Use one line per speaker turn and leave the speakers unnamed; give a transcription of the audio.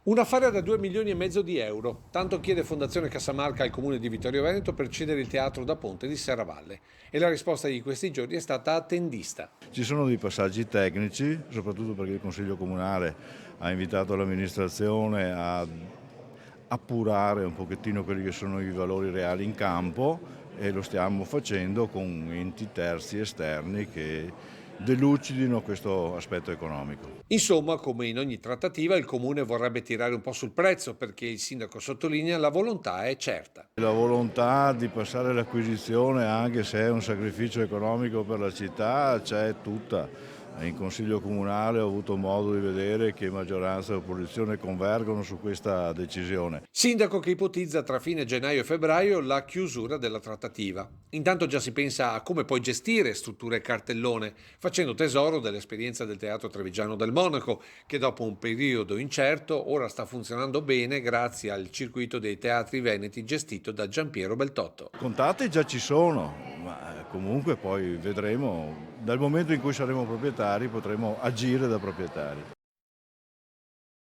Un affare da 2 milioni e mezzo di euro. Tanto chiede Fondazione Cassamarca al comune di Vittorio Veneto per cedere il teatro da Ponte di Serravalle. E la risposta di questi giorni è stata attendista.
Ci sono dei passaggi tecnici, soprattutto perché il Consiglio Comunale ha invitato l'amministrazione a appurare un pochettino quelli che sono i valori reali in campo e lo stiamo facendo con enti terzi esterni che delucidino questo aspetto economico.
Insomma, come in ogni trattativa, il comune vorrebbe tirare un po' sul prezzo perché il sindaco sottolinea la volontà è certa.
La volontà di passare all'acquisizione, anche se è un sacrificio economico per la città, c'è tutta. In Consiglio Comunale ho avuto modo di vedere che maggioranza e opposizione convergono su questa decisione.
Sindaco che ipotizza tra fine gennaio e febbraio la chiusura della trattativa. Intanto già si pensa a come poi gestire strutture e cartellone, facendo tesoro dell'esperienza del Teatro Trevigiano del Monaco, che dopo un periodo incerto ora sta funzionando bene grazie al circuito dei teatri veneti gestito da Giampiero Beltotto.
Contatti già ci sono, ma comunque poi vedremo. Dal momento in cui saremo proprietari potremo agire da proprietari.